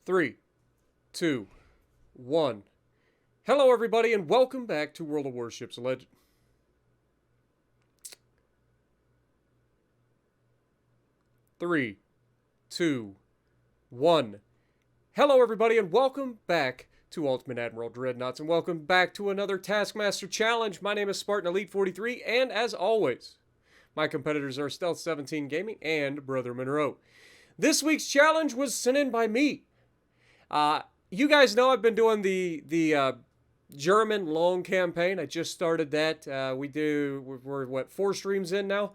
Three, two, one. Hello, everybody, and welcome back to World of Warships Legend. Three, two, one. Hello, everybody, and welcome back to Ultimate Admiral Dreadnoughts, and welcome back to another Taskmaster Challenge. My name is Spartan Elite 43, and as always, my competitors are Stealth 17 Gaming and Brother Monroe. This week's challenge was sent in by me. You guys know I've been doing the German long campaign. I just started that. We're what, 4 streams in now?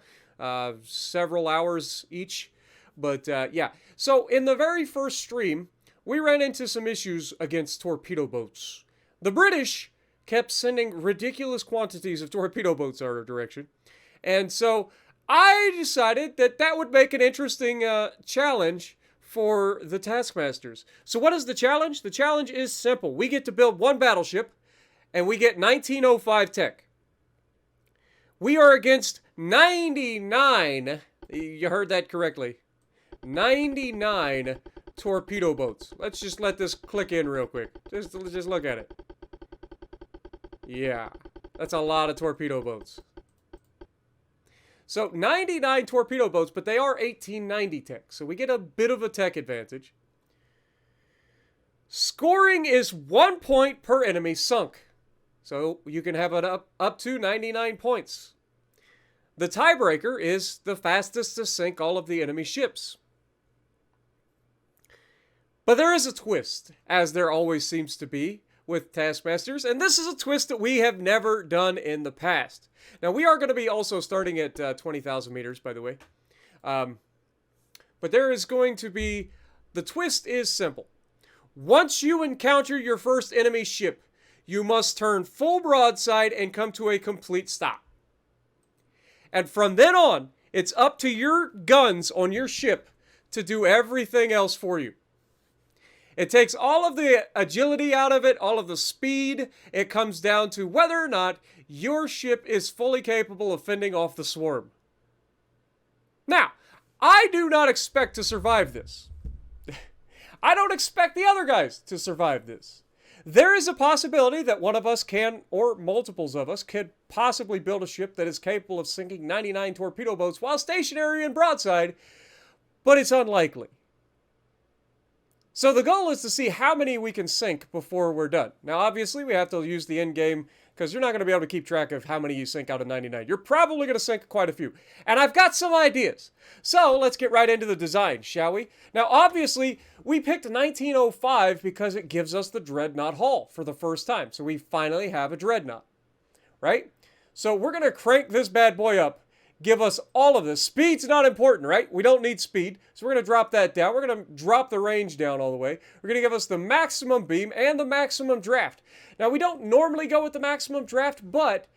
Several hours each. But yeah, so in the very first stream, we ran into some issues against torpedo boats. The British kept sending ridiculous quantities of torpedo boats our direction. And so I decided that that would make an interesting challenge for the Taskmasters. So what is the challenge? The challenge is simple. We get to build one battleship, and we get 1905 tech. We are against 99, you heard that correctly, 99 torpedo boats. Let's just let this click in real quick. Just look at it. Yeah, that's a lot of torpedo boats. So 99 torpedo boats, but they are 1890 tech. So we get a bit of a tech advantage. Scoring is 1 point per enemy sunk. So you can have it up to 99 points. The tiebreaker is the fastest to sink all of the enemy ships. But there is a twist, as there always seems to be with Taskmasters, and this is a twist that we have never done in the past. Now, we are going to be also starting at 20,000 meters, by the way. But there is going to be... The twist is simple. Once you encounter your first enemy ship, you must turn full broadside and come to a complete stop. And from then on, it's up to your guns on your ship to do everything else for you. It takes all of the agility out of it, all of the speed. It comes down to whether or not your ship is fully capable of fending off the swarm. Now, I do not expect to survive this. I don't expect the other guys to survive this. There is a possibility that one of us can, or multiples of us, could possibly build a ship that is capable of sinking 99 torpedo boats while stationary and broadside, but it's unlikely. So the goal is to see how many we can sink before we're done. Now, obviously, we have to use the end game because you're not going to be able to keep track of how many you sink out of 99. You're probably going to sink quite a few. And I've got some ideas. So let's get right into the design, shall we? Now, obviously, we picked 1905 because it gives us the Dreadnought hull for the first time. So we finally have a Dreadnought, right? So we're going to crank this bad boy up. Give us all of this. Speed's not important, right? We don't need speed. So we're going to drop that down. We're going to drop the range down all the way. We're going to give us the maximum beam and the maximum draft. Now, we don't normally go with the maximum draft, but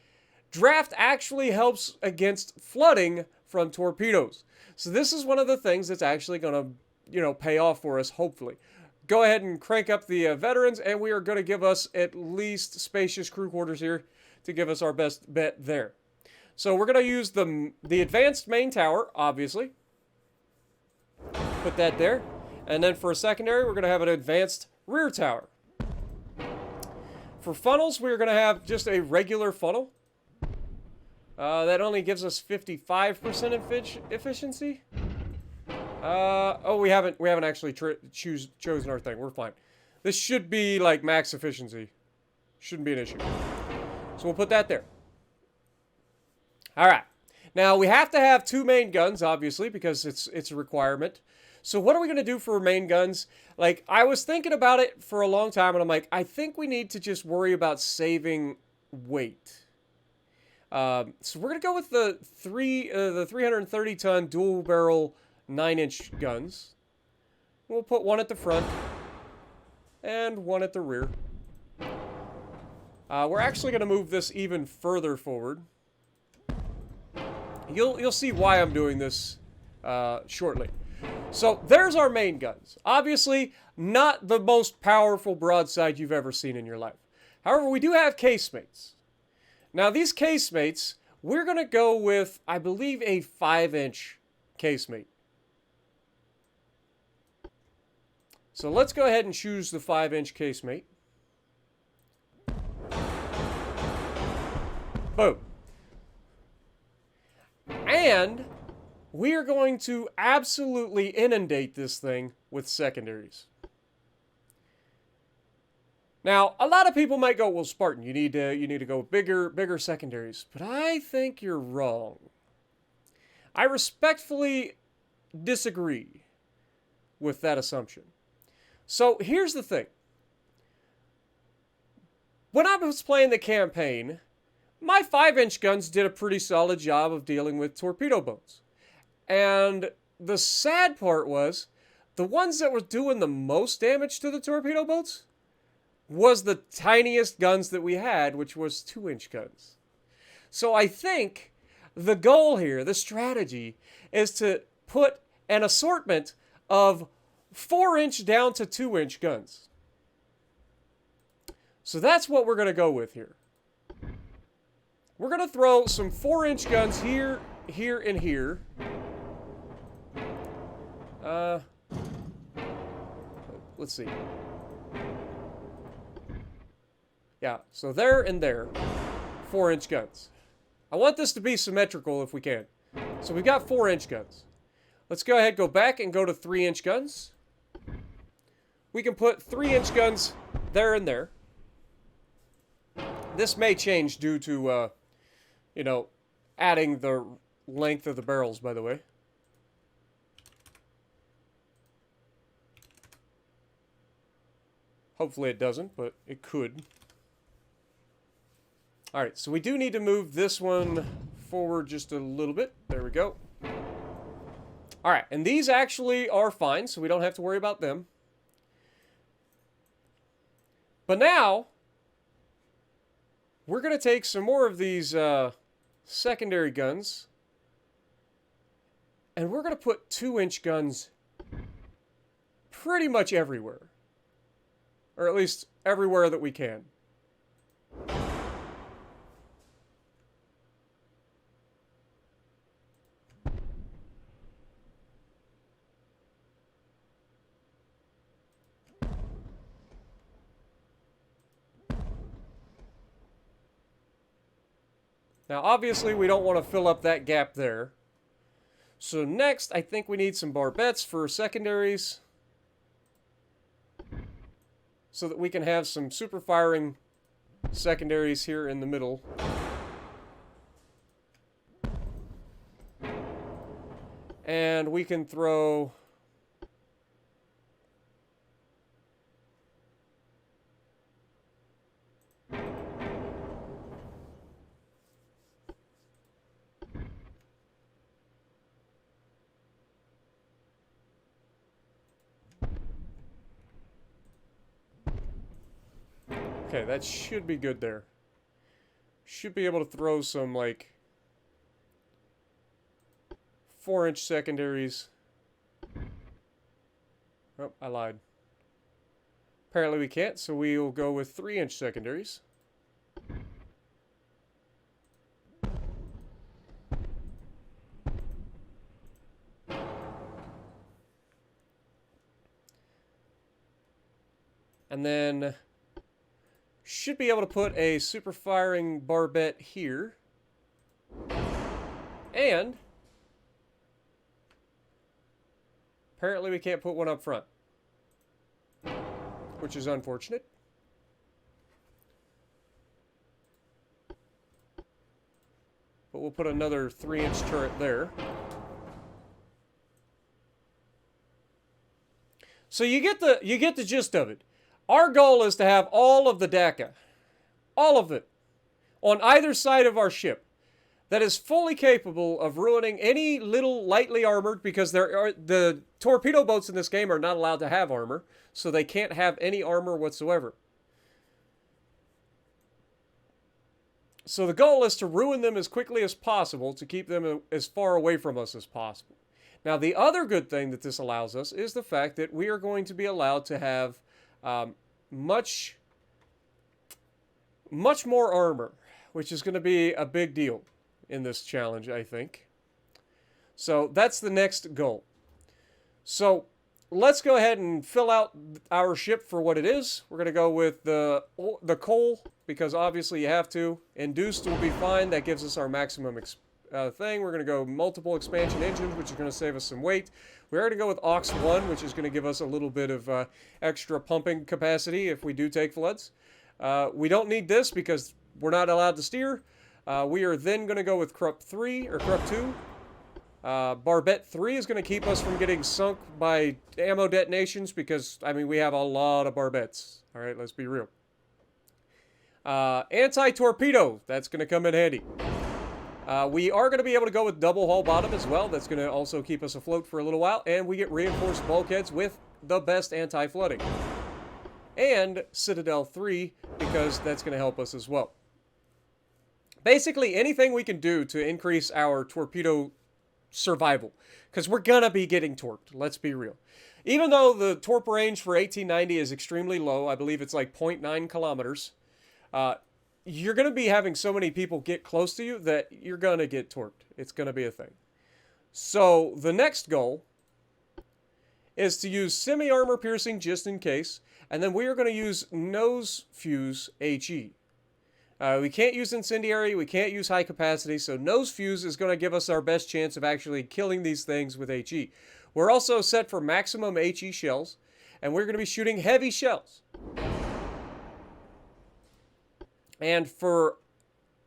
draft actually helps against flooding from torpedoes. So this is one of the things that's actually going to, pay off for us, hopefully. Go ahead and crank up the veterans, and we are going to give us at least spacious crew quarters here to give us our best bet there. So we're going to use the advanced main tower, obviously. Put that there. And then for a secondary, we're going to have an advanced rear tower. For funnels, we're going to have just a regular funnel. That only gives us 55% efficiency. We haven't actually chosen our thing. We're fine. This should be like max efficiency. Shouldn't be an issue. So we'll put that there. All right. Now, we have to have 2 main guns, obviously, because it's a requirement. So what are we going to do for main guns? Like, I was thinking about it for a long time, and I'm like, I think we need to just worry about saving weight. So we're going to go with the 330-ton dual-barrel 9-inch guns. We'll put one at the front and one at the rear. We're actually going to move this even further forward. You'll see why I'm doing this shortly. So there's our main guns. Obviously, not the most powerful broadside you've ever seen in your life. However, we do have casemates. Now, these casemates, we're going to go with, I believe, a 5-inch casemate. So let's go ahead and choose the 5-inch casemate. Boom. And we are going to absolutely inundate this thing with secondaries. Now, a lot of people might go, well, Spartan, you need to go with bigger secondaries. But I think you're wrong. I respectfully disagree with that assumption. So here's the thing. When I was playing the campaign, my 5-inch guns did a pretty solid job of dealing with torpedo boats. And the sad part was, the ones that were doing the most damage to the torpedo boats was the tiniest guns that we had, which was 2-inch guns. So I think the goal here, the strategy, is to put an assortment of 4-inch down to 2-inch guns. So that's what we're going to go with here. We're going to throw some 4-inch guns here, here, and here. Let's see. Yeah, so there and there, 4-inch guns. I want this to be symmetrical if we can. So we've got 4-inch guns. Let's go ahead, go back and go to 3-inch guns. We can put 3-inch guns there and there. This may change due to, adding the length of the barrels, by the way. Hopefully it doesn't, but it could. Alright, so we do need to move this one forward just a little bit. There we go. Alright, and these actually are fine, so we don't have to worry about them. But now, we're going to take some more of these secondary guns, and we're going to put 2-inch guns pretty much everywhere. Or at least everywhere that we can. Now, obviously, we don't want to fill up that gap there. So next, I think we need some barbettes for secondaries, so that we can have some super firing secondaries here in the middle. And we can throw okay, that should be good there. Should be able to throw some, like, 4-inch secondaries. Oh, I lied. Apparently we can't, so we'll go with 3-inch secondaries. And then should be able to put a super firing barbette here. And apparently we can't put one up front, which is unfortunate. But we'll put another 3-inch turret there. So you get the gist of it. Our goal is to have all of the DACA, all of it, on either side of our ship, that is fully capable of ruining any little lightly armored, because the torpedo boats in this game are not allowed to have armor, so they can't have any armor whatsoever. So the goal is to ruin them as quickly as possible to keep them as far away from us as possible. Now, the other good thing that this allows us is the fact that we are going to be allowed to have much more armor, which is going to be a big deal in this challenge, I think. So that's the next goal. So let's go ahead and fill out our ship for what it is. We're going to go with the coal, because obviously you have to. Induced will be fine. That gives us our maximum thing. We're going to go multiple expansion engines, which is going to save us some weight. We're going to go with Aux 1, which is going to give us a little bit of extra pumping capacity if we do take floods. We don't need this because we're not allowed to steer. We are then going to go with Krupp 3 or Krupp 2. Barbette 3 is going to keep us from getting sunk by ammo detonations because, I mean, we have a lot of barbettes. All right, let's be real. Anti-torpedo, that's going to come in handy. We are going to be able to go with double hull bottom as well. That's going to also keep us afloat for a little while. And we get reinforced bulkheads with the best anti-flooding. And Citadel 3, because that's going to help us as well. Basically, anything we can do to increase our torpedo survival, because we're going to be getting torped. Let's be real. Even though the torp range for 1890 is extremely low, I believe it's like 0.9 kilometers, you're going to be having so many people get close to you that you're going to get torped. It's going to be a thing. So the next goal is to use semi-armor piercing just in case, and then we are going to use nose fuse HE. We can't use incendiary, we can't use high capacity, so nose fuse is going to give us our best chance of actually killing these things with HE. We're also set for maximum HE shells, and we're going to be shooting heavy shells. And for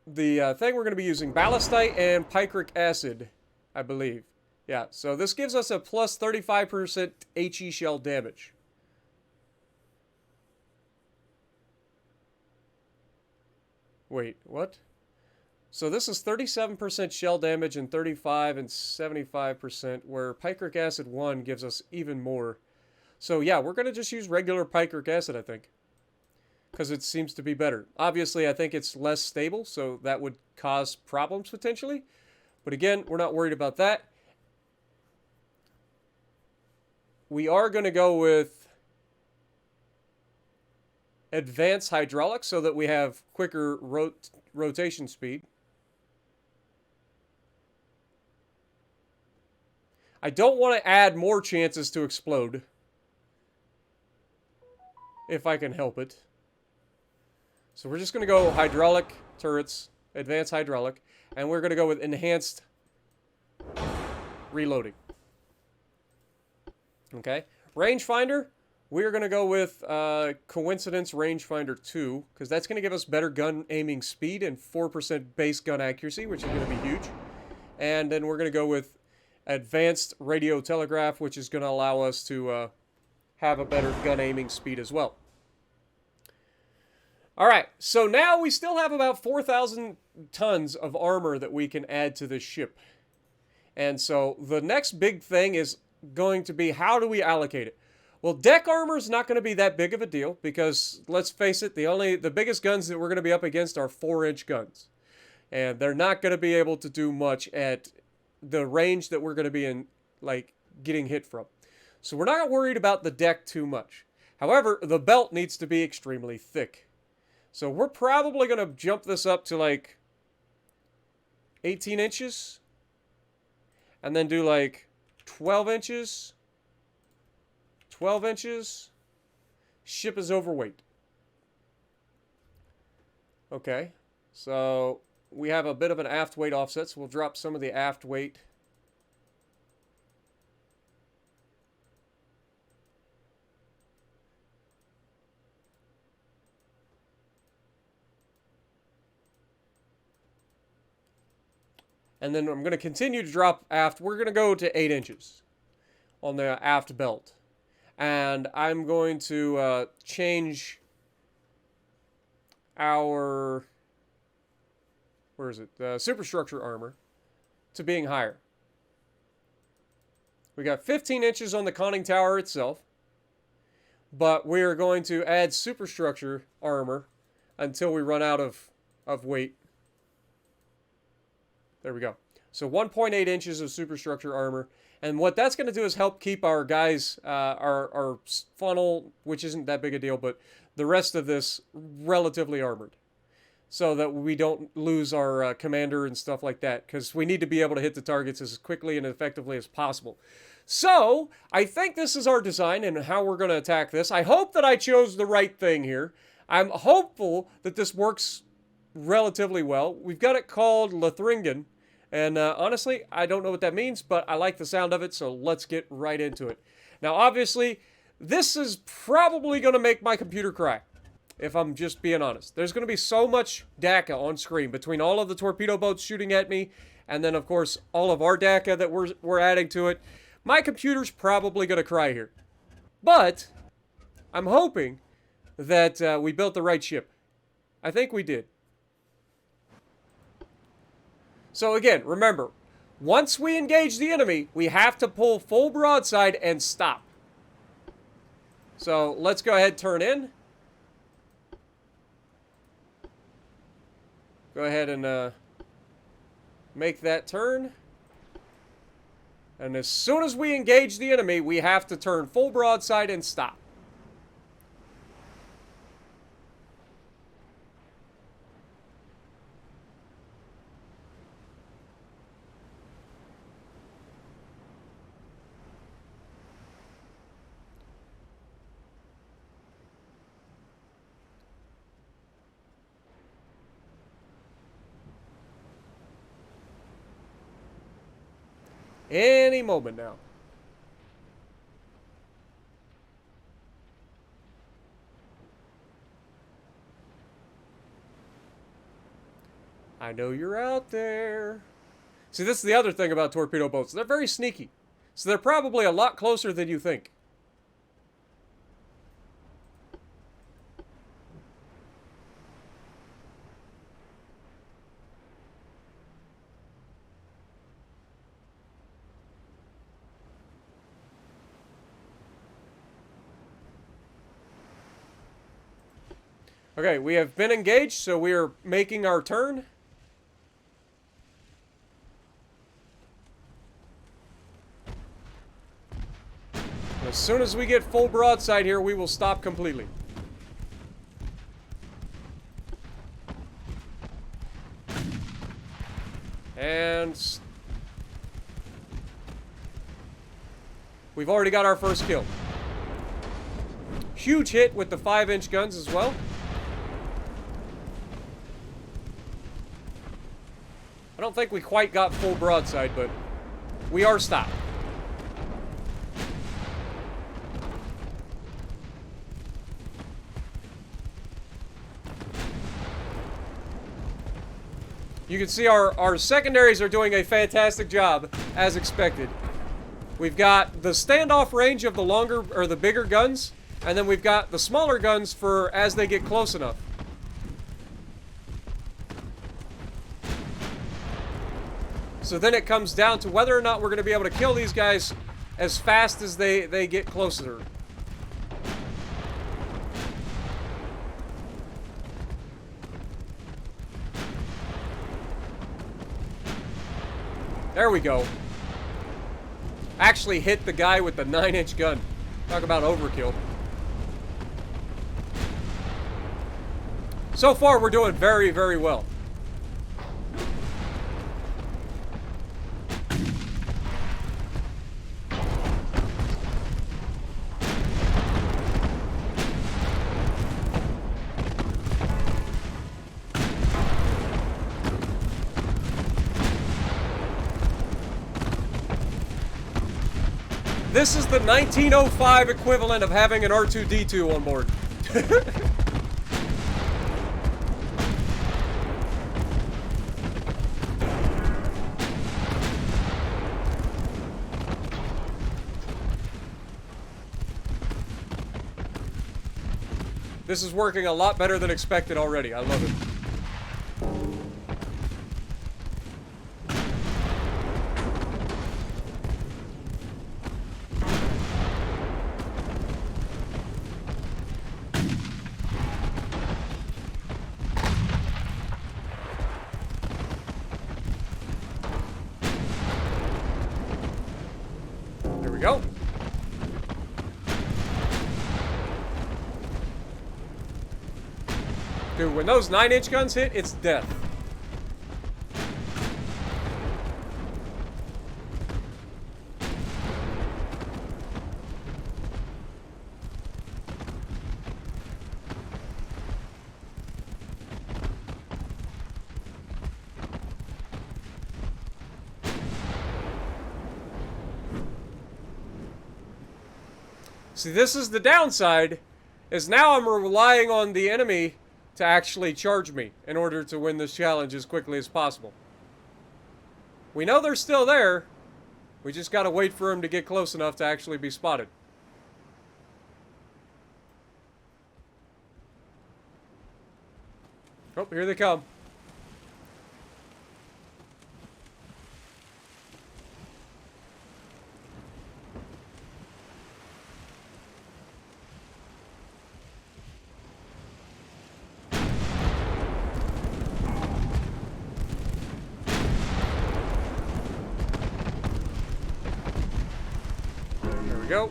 the thing, we're going to be using ballastite and picric acid, I believe. Yeah, so this gives us a plus 35% HE shell damage. Wait, what? So this is 37% shell damage and 35 and 75%, where picric acid 1 gives us even more. So yeah, we're going to just use regular picric acid, I think, because it seems to be better. Obviously, I think it's less stable, so that would cause problems potentially. But again, we're not worried about that. We are going to go with advanced hydraulics so that we have quicker rotation speed. I don't want to add more chances to explode, if I can help it. So we're just going to go hydraulic turrets, advanced hydraulic, and we're going to go with enhanced reloading. Okay, rangefinder. We're going to go with Coincidence Rangefinder 2, because that's going to give us better gun aiming speed and 4% base gun accuracy, which is going to be huge. And then we're going to go with Advanced Radio Telegraph, which is going to allow us to have a better gun aiming speed as well. Alright, so now we still have about 4,000 tons of armor that we can add to this ship. And so the next big thing is going to be, how do we allocate it? Well, deck armor is not going to be that big of a deal because, let's face it, the biggest guns that we're going to be up against are 4-inch guns. And they're not going to be able to do much at the range that we're going to be in, like, getting hit from. So we're not worried about the deck too much. However, the belt needs to be extremely thick. So we're probably going to jump this up to, like, 18 inches. And then do, like, 12 inches. 12 inches. Ship is overweight. Okay. So we have a bit of an aft weight offset, so we'll drop some of the aft weight. And then I'm going to continue to drop aft. We're going to go to 8 inches on the aft belt. And I'm going to change our, where is it? Superstructure armor to being higher. We got 15 inches on the conning tower itself. But we are going to add superstructure armor until we run out of weight. There we go. So 1.8 inches of superstructure armor. And what that's going to do is help keep our guys, our funnel, which isn't that big a deal, but the rest of this relatively armored. so that we don't lose our commander and stuff like that, because we need to be able to hit the targets as quickly and effectively as possible. So, I think this is our design and how we're going to attack this. I hope that I chose the right thing here. I'm hopeful that this works relatively well. We've got it called Lothringen, and honestly, I don't know what that means, but I like the sound of it, so let's get right into it. Now, obviously, this is probably going to make my computer cry, if I'm just being honest. There's going to be so much DACA on screen between all of the torpedo boats shooting at me, and then, of course, all of our DACA that we're adding to it. My computer's probably going to cry here. But I'm hoping that we built the right ship. I think we did. So again, remember, once we engage the enemy, we have to pull full broadside and stop. So let's go ahead and turn in. Go ahead and make that turn. And as soon as we engage the enemy, we have to turn full broadside and stop. Any moment now. I know you're out there. See, this is the other thing about torpedo boats. They're very sneaky. So they're probably a lot closer than you think. Okay, we have been engaged, so we are making our turn. As soon as we get full broadside here, we will stop completely. And we've already got our first kill. Huge hit with the 5-inch guns as well. I don't think we quite got full broadside, but we are stopped. You can see our secondaries are doing a fantastic job, as expected. We've got the standoff range of the longer, or the bigger guns, and then we've got the smaller guns for as they get close enough. So then it comes down to whether or not we're going to be able to kill these guys as fast as they get closer. There we go. Actually hit the guy with the 9-inch gun. Talk about overkill. So far, we're doing very, very well. This is the 1905 equivalent of having an R2-D2 on board. This is working a lot better than expected already. I love it. There we go. Dude, when those 9-inch guns hit, it's death. See, this is the downside, is now I'm relying on the enemy to actually charge me in order to win this challenge as quickly as possible. We know they're still there. We just gotta wait for them to get close enough to actually be spotted. Oh, here they come. Go.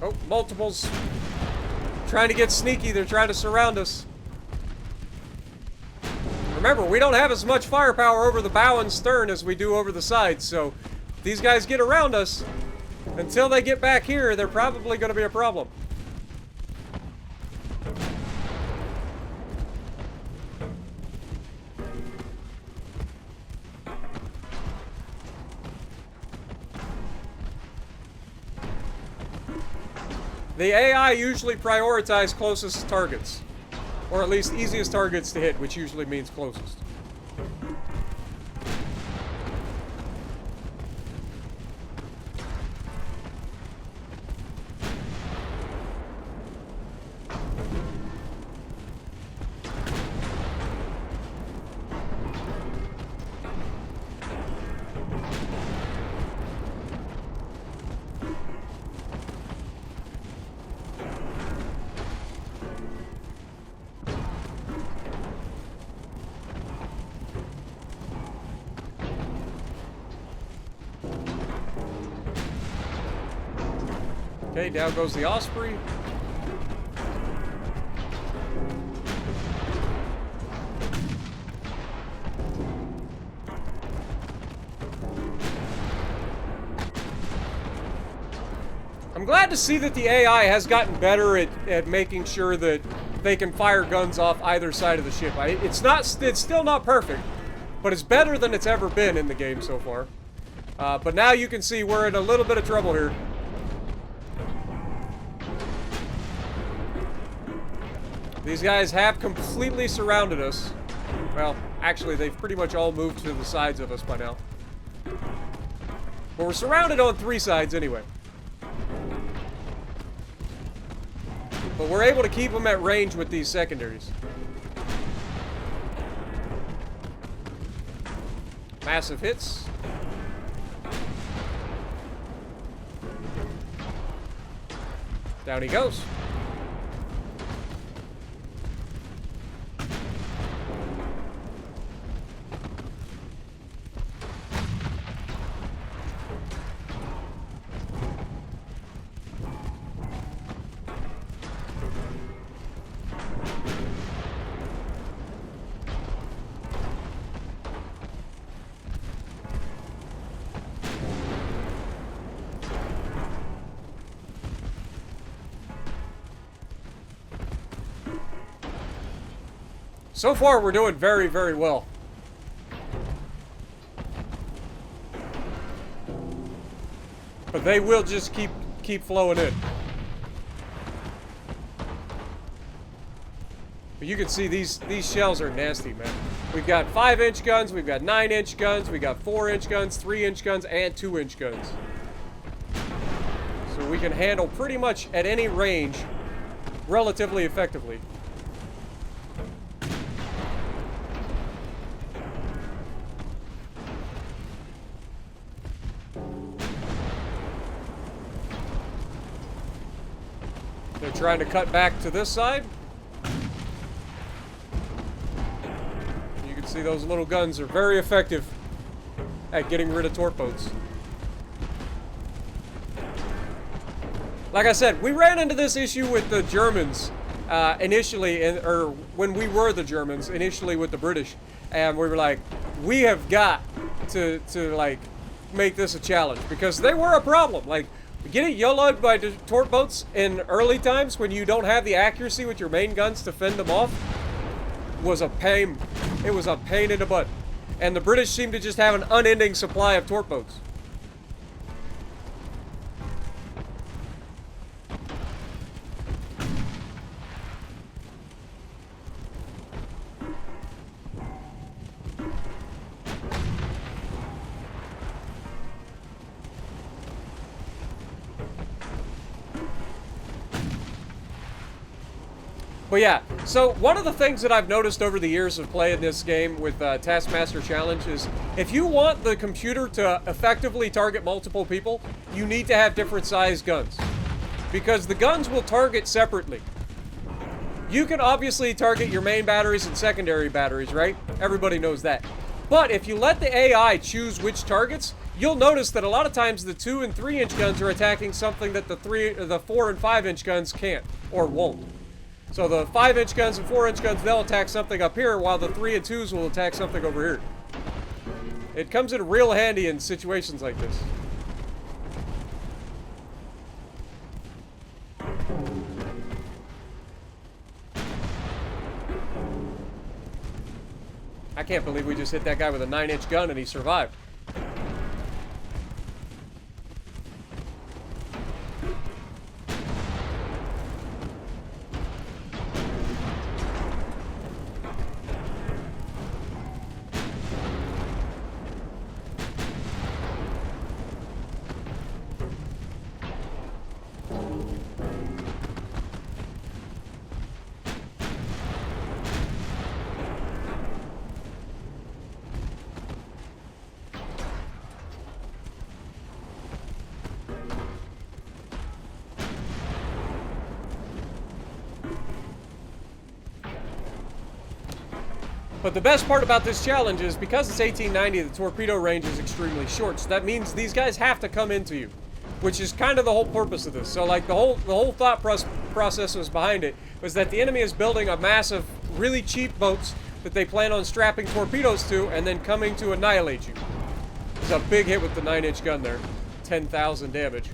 Oh, multiples. Trying to get sneaky. They're trying to surround us. Remember, we don't have as much firepower over the bow and stern as we do over the sides, so if these guys get around us, until they get back here, they're probably going to be a problem. The AI usually prioritize closest targets. Or at least easiest targets to hit, which usually means closest. Okay, down goes the Osprey. I'm glad to see that the AI has gotten better at making sure that they can fire guns off either side of the ship. It's still not perfect, but it's better than it's ever been in the game so far. But now you can see we're in a little bit of trouble here. These guys have completely surrounded us. Well, actually, they've pretty much all moved to the sides of us by now. But we're surrounded on 3 sides anyway. But we're able to keep them at range with these secondaries. Massive hits. Down he goes. So far, we're doing very, very well. But they will just keep flowing in. But you can see these shells are nasty, man. We've got 5-inch guns, we've got 9-inch guns, we got 4-inch guns, 3-inch guns, and 2-inch guns. So we can handle pretty much at any range relatively effectively. They're trying to cut back to this side. You can see those little guns are very effective at getting rid of torpedoes. Like I said, we ran into this issue with the Germans initially, or when we were the Germans, initially with the British. And we were like, we have got to like, make this a challenge. Because they were a problem. Like, getting YOLO'd by torp boats in early times when you don't have the accuracy with your main guns to fend them off was a pain. It was a pain in the butt. And the British seemed to just have an unending supply of torp boats. But yeah, so one of the things that I've noticed over the years of playing this game with Taskmaster Challenge is if you want the computer to effectively target multiple people, you need to have different sized guns. Because the guns will target separately. You can obviously target your main batteries and secondary batteries, right? Everybody knows that. But if you let the AI choose which targets, you'll notice that a lot of times the 2 and 3 inch guns are attacking something that the 4 and 5 inch guns can't or won't. So the 5 inch guns and 4 inch guns, they'll attack something up here, while the 3 and 2s will attack something over here. It comes in real handy in situations like this. I can't believe we just hit that guy with a 9 inch gun and he survived. But the best part about this challenge is because it's 1890, the torpedo range is extremely short. So that means these guys have to come into you, which is kind of the whole purpose of this. So like the whole thought process was behind it was that the enemy is building a massive, really cheap boats that they plan on strapping torpedoes to and then coming to annihilate you. There's a big hit with the 9 inch gun there. 10,000 damage.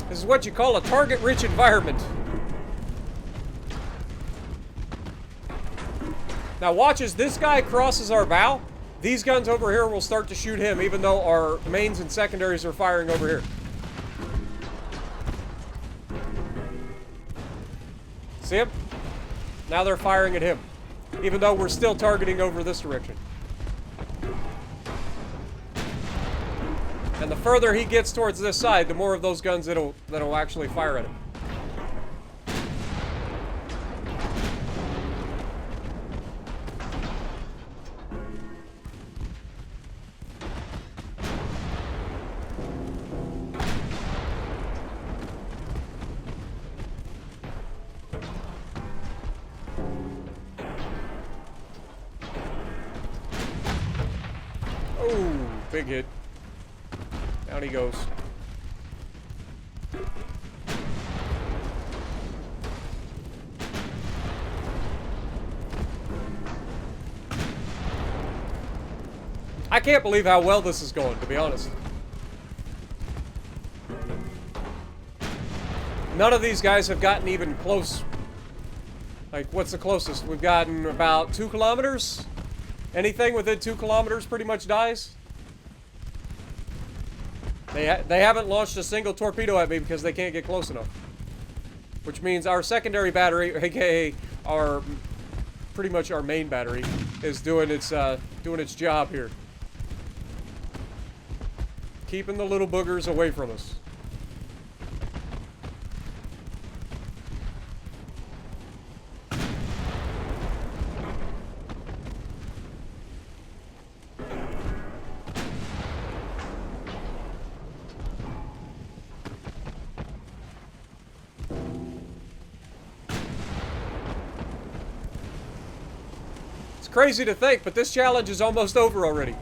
This is what you call a target-rich environment. Now watch as this guy crosses our bow. These guns over here will start to shoot him, even though our mains and secondaries are firing over here. See him? Now they're firing at him, even though we're still targeting over this direction. And the further he gets towards this side, the more of those guns that'll actually fire at him. Oh, big hit. Down he goes. I can't believe how well this is going, to be honest. None of these guys have gotten even close. Like, what's the closest? We've gotten about 2 kilometers. Anything within 2 kilometers pretty much dies. They haven't launched a single torpedo at me because they can't get close enough. Which means our secondary battery, aka our pretty much our main battery, is doing its job here. Keeping the little boogers away from us. Crazy to think, but this challenge is almost over already.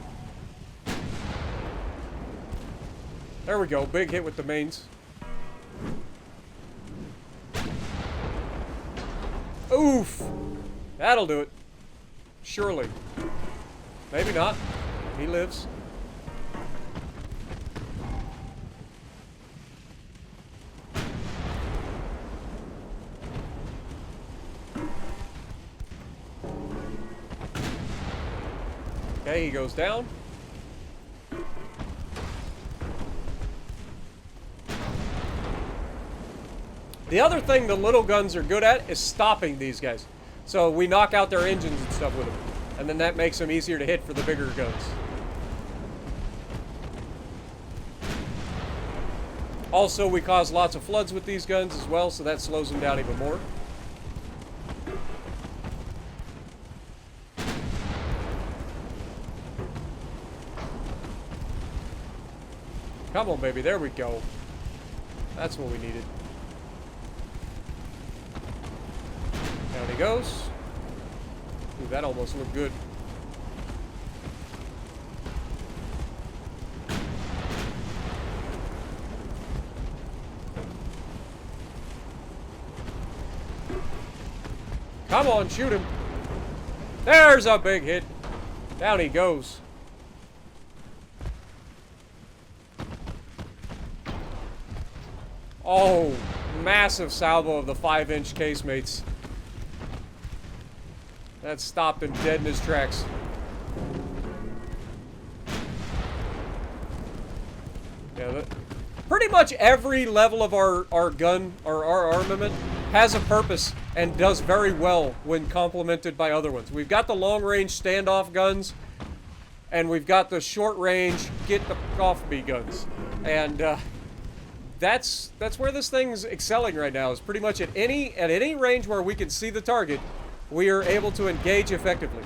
There we go. Big hit with the mains. Oof. That'll do it. Surely. Maybe not. He lives. Okay, he goes down. The other thing the little guns are good at is stopping these guys. So we knock out their engines and stuff with them. And then that makes them easier to hit for the bigger guns. Also, we cause lots of floods with these guns as well, so that slows them down even more. Come on, baby. There we go. That's what we needed. Down he goes. Ooh, that almost looked good. Come on, shoot him. There's a big hit. Down he goes. Oh, massive salvo of the 5-inch casemates. That stopped him dead in his tracks. Yeah, pretty much every level of our gun, or our armament, has a purpose and does very well when complemented by other ones. We've got the long-range standoff guns, and we've got the short-range get-the-off-me guns. And, that's where this thing's excelling right now, is pretty much at any range where we can see the target, we are able to engage effectively.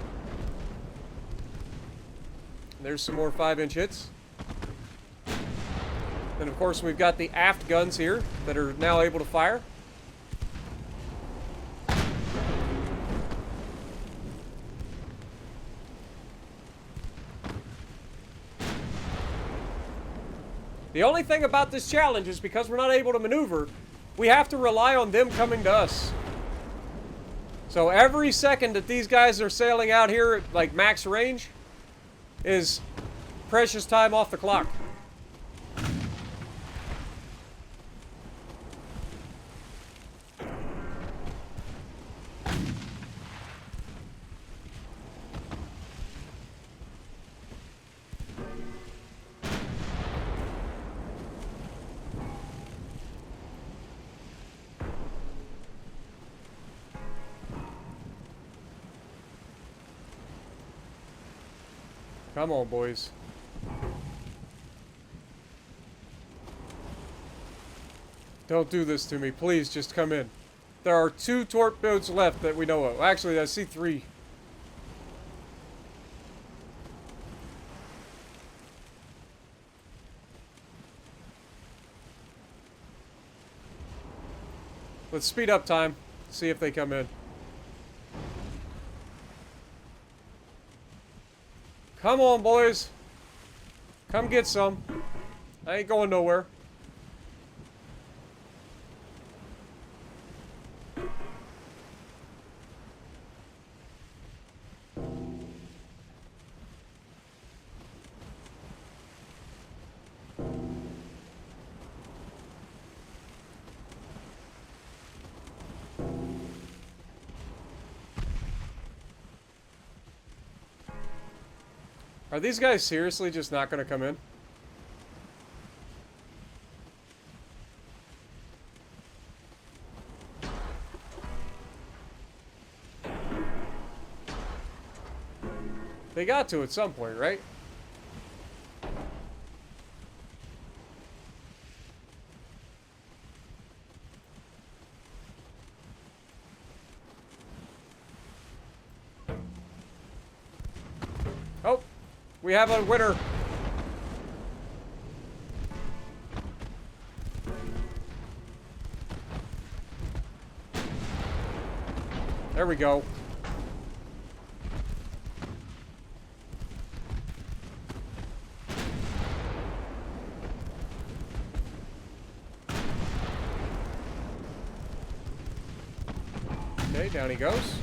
There's some more 5-inch hits. Then of course we've got the aft guns here that are now able to fire. The only thing about this challenge is because we're not able to maneuver, we have to rely on them coming to us. So every second that these guys are sailing out here at like max range is precious time off the clock. Come on, boys. Don't do this to me. Please, just come in. There are 2 torpedoes left that we know of. Actually, I see 3. Let's speed up time. See if they come in. Come on, boys. Come get some. I ain't going nowhere. Are these guys seriously just not going to come in? They got to at some point, right? Oh, we have a winner. There we go. Okay, down he goes.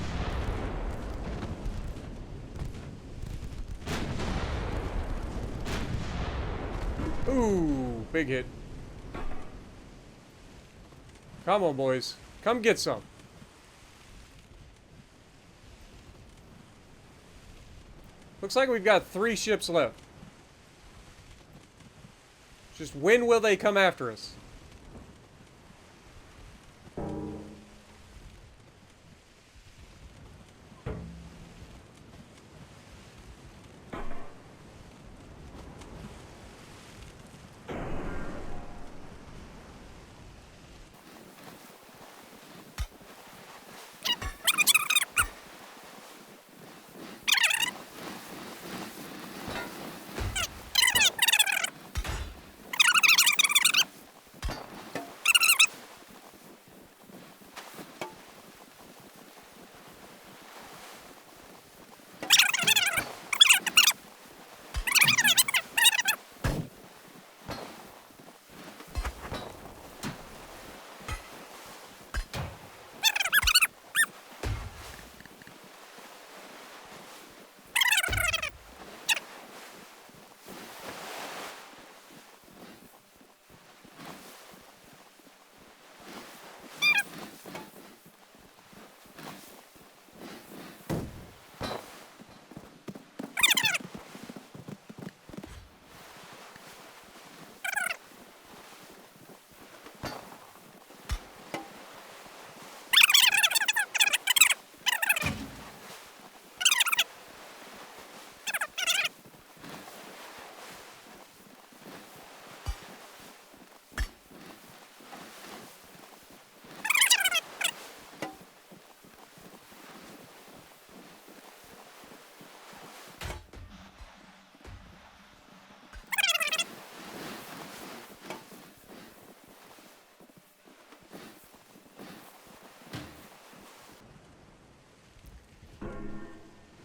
Ooh, big hit. Come on, boys. Come get some. Looks like we've got 3 ships left. Just when will they come after us?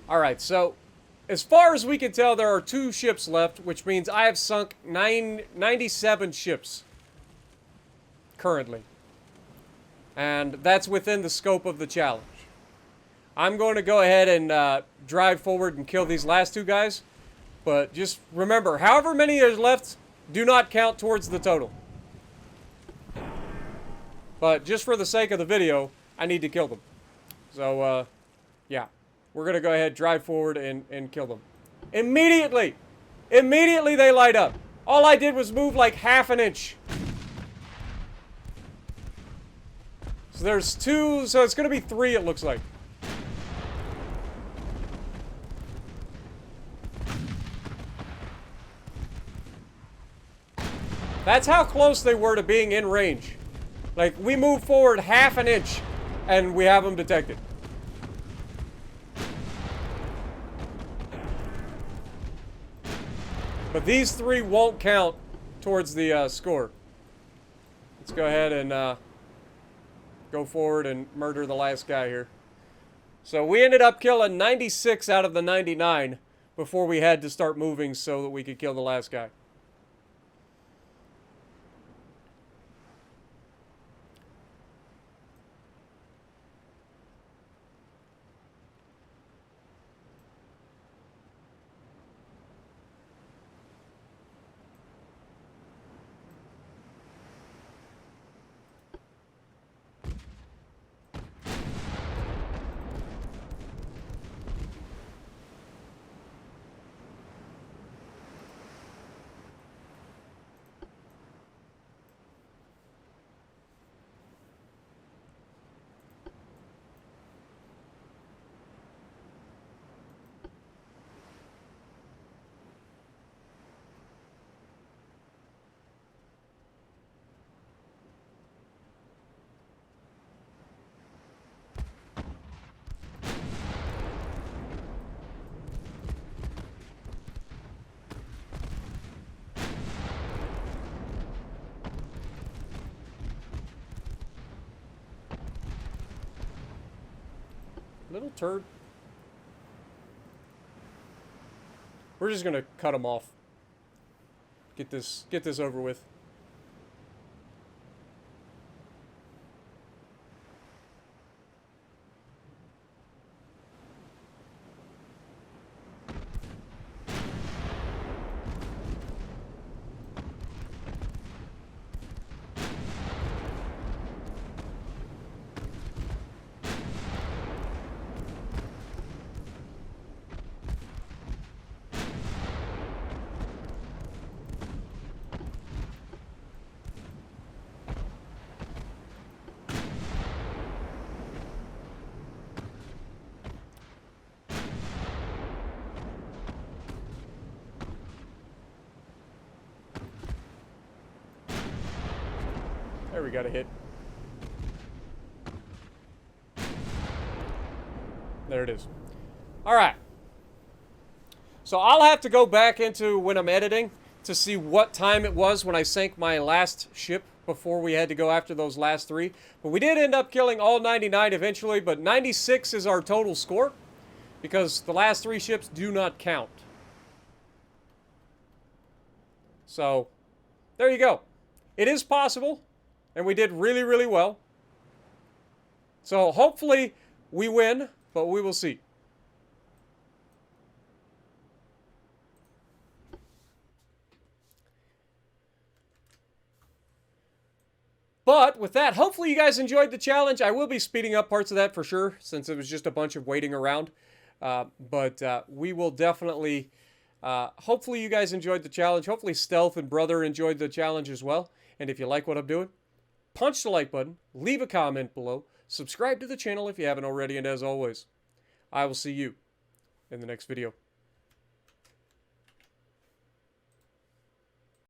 Alright, so as far as we can tell, there are 2 ships left, which means I have sunk 97 ships currently. And that's within the scope of the challenge. I'm going to go ahead and drive forward and kill these last 2 guys. But just remember, however many there's left, do not count towards the total. But just for the sake of the video, I need to kill them. So, yeah. We're going to go ahead, drive forward, and kill them. Immediately! Immediately they light up. All I did was move like half an inch. So there's 2, so it's going to be 3 it looks like. That's how close they were to being in range. Like, we moved forward half an inch, and we have them detected. But these 3 won't count towards the score. Let's go ahead and go forward and murder the last guy here. So we ended up killing 96 out of the 99 before we had to start moving so that we could kill the last guy. Little turd. We're just gonna cut him off. Get this over with. There, we got a hit. There it is. All right. So I'll have to go back into when I'm editing to see what time it was when I sank my last ship before we had to go after those last 3. But we did end up killing all 99 eventually, but 96 is our total score because the last 3 ships do not count. So there you go. It is possible. And we did really, really well. So hopefully we win, but we will see. But with that, hopefully you guys enjoyed the challenge. I will be speeding up parts of that for sure, since it was just a bunch of waiting around. But we will definitely... hopefully you guys enjoyed the challenge. Hopefully Stealth and Brother enjoyed the challenge as well. And if you like what I'm doing, punch the like button, leave a comment below, subscribe to the channel if you haven't already, and as always, I will see you in the next video.